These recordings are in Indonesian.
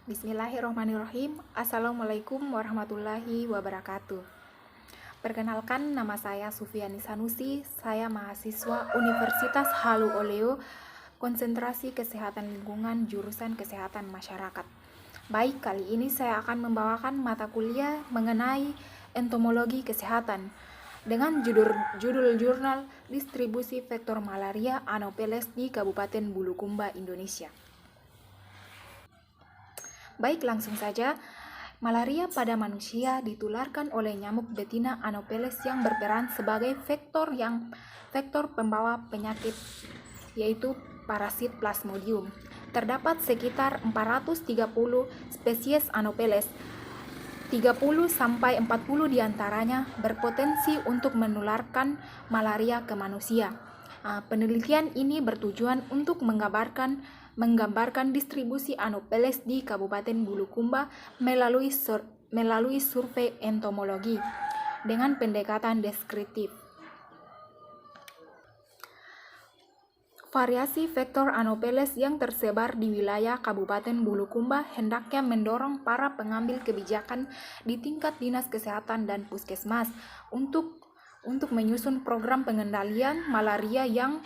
Bismillahirrahmanirrahim. Assalamualaikum warahmatullahi wabarakatuh. Perkenalkan, nama saya Sufiani Sanusi. Saya mahasiswa Universitas Halu Oleo, konsentrasi kesehatan lingkungan, jurusan kesehatan masyarakat. Baik, kali ini saya akan membawakan mata kuliah mengenai entomologi kesehatan dengan judul jurnal distribusi vektor malaria Anopheles di Kabupaten Bulukumba, Indonesia. Baik, langsung saja. Malaria pada manusia ditularkan oleh nyamuk betina Anopheles yang berperan sebagai vektor pembawa penyakit, yaitu parasit Plasmodium. Terdapat sekitar 430 spesies Anopheles. 30-40 diantaranya berpotensi untuk menularkan malaria ke manusia. Penelitian ini bertujuan untuk menggambarkan distribusi Anopheles di Kabupaten Bulukumba melalui survei entomologi dengan pendekatan deskriptif. Variasi vektor Anopheles yang tersebar di wilayah Kabupaten Bulukumba hendaknya mendorong para pengambil kebijakan di tingkat dinas kesehatan dan puskesmas untuk menyusun program pengendalian malaria yang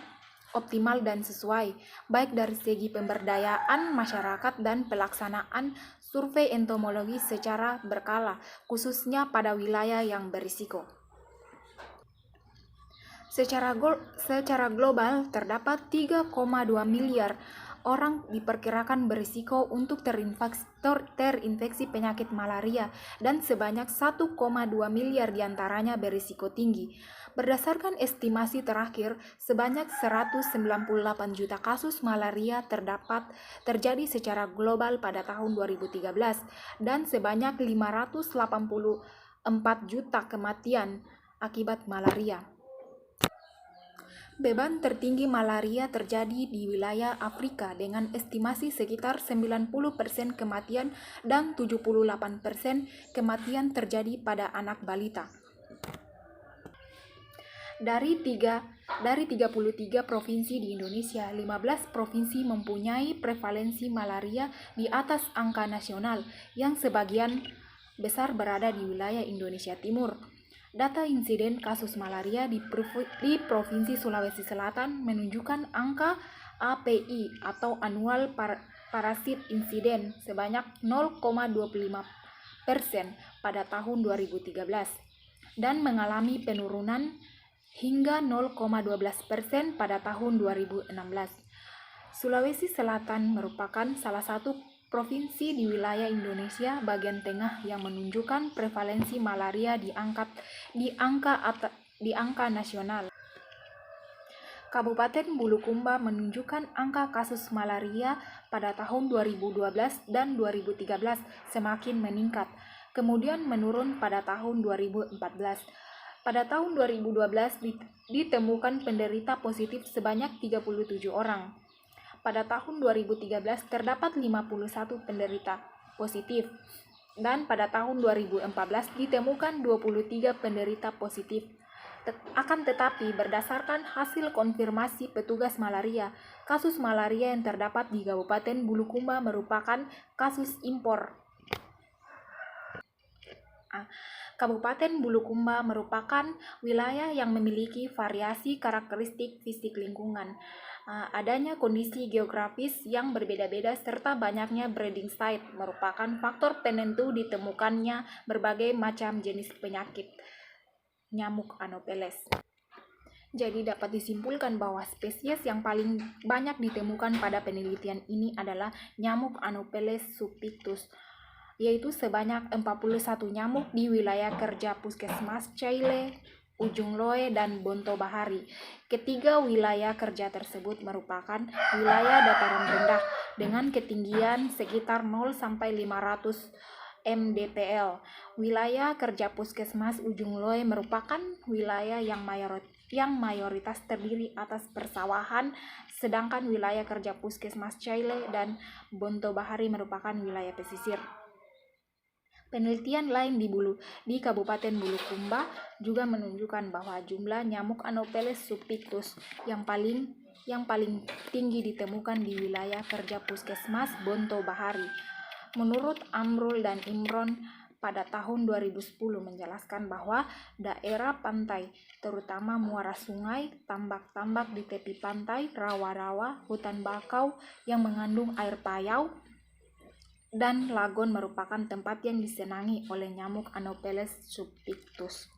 optimal dan sesuai, baik dari segi pemberdayaan masyarakat dan pelaksanaan survei entomologi secara berkala, khususnya pada wilayah yang berisiko. Secara global, terdapat 3,2 miliar orang diperkirakan berisiko untuk terinfeksi penyakit malaria dan sebanyak 1,2 miliar diantaranya berisiko tinggi. Berdasarkan estimasi terakhir, sebanyak 198 juta kasus malaria terjadi secara global pada tahun 2013 dan sebanyak 584 juta kematian akibat malaria. Beban tertinggi malaria terjadi di wilayah Afrika dengan estimasi sekitar 90% kematian dan 78% kematian terjadi pada anak balita. Dari 33 provinsi di Indonesia, 15 provinsi mempunyai prevalensi malaria di atas angka nasional yang sebagian besar berada di wilayah Indonesia Timur. Data insiden kasus malaria di Provinsi Sulawesi Selatan menunjukkan angka API atau Annual Parasit Incident sebanyak 0,25% pada tahun 2013 dan mengalami penurunan hingga 0,12% pada tahun 2016. Sulawesi Selatan merupakan salah satu provinsi di wilayah Indonesia bagian tengah yang menunjukkan prevalensi malaria di angka nasional. Kabupaten Bulukumba menunjukkan angka kasus malaria pada tahun 2012 dan 2013 semakin meningkat, kemudian menurun pada tahun 2014. Pada tahun 2012 ditemukan penderita positif sebanyak 37 orang. Pada tahun 2013 terdapat 51 penderita positif dan pada tahun 2014 ditemukan 23 penderita positif. Akan tetapi berdasarkan hasil konfirmasi petugas malaria, kasus malaria yang terdapat di Kabupaten Bulukumba merupakan kasus impor. Kabupaten Bulukumba merupakan wilayah yang memiliki variasi karakteristik fisik lingkungan. Adanya kondisi geografis yang berbeda-beda serta banyaknya breeding site merupakan faktor penentu ditemukannya berbagai macam jenis penyakit nyamuk Anopheles. Jadi dapat disimpulkan bahwa spesies yang paling banyak ditemukan pada penelitian ini adalah nyamuk Anopheles subpictus, yaitu sebanyak 41 nyamuk di wilayah kerja Puskesmas Caile, Ujung Loe, dan Bonto Bahari. Ketiga wilayah kerja tersebut merupakan wilayah dataran rendah dengan ketinggian sekitar 0-500 mdpl. Wilayah kerja Puskesmas Ujung Loe merupakan wilayah yang mayoritas terdiri atas persawahan, sedangkan wilayah kerja Puskesmas Caile dan Bonto Bahari merupakan wilayah pesisir. Penelitian lain di Kabupaten Bulukumba juga menunjukkan bahwa jumlah nyamuk Anopheles subpictus yang paling tinggi ditemukan di wilayah kerja Puskesmas Bonto Bahari. Menurut Amrul dan Imron pada tahun 2010 menjelaskan bahwa daerah pantai, terutama muara sungai, tambak-tambak di tepi pantai, rawa-rawa, hutan bakau yang mengandung air payau, dan lagon merupakan tempat yang disenangi oleh nyamuk Anopheles subpictus.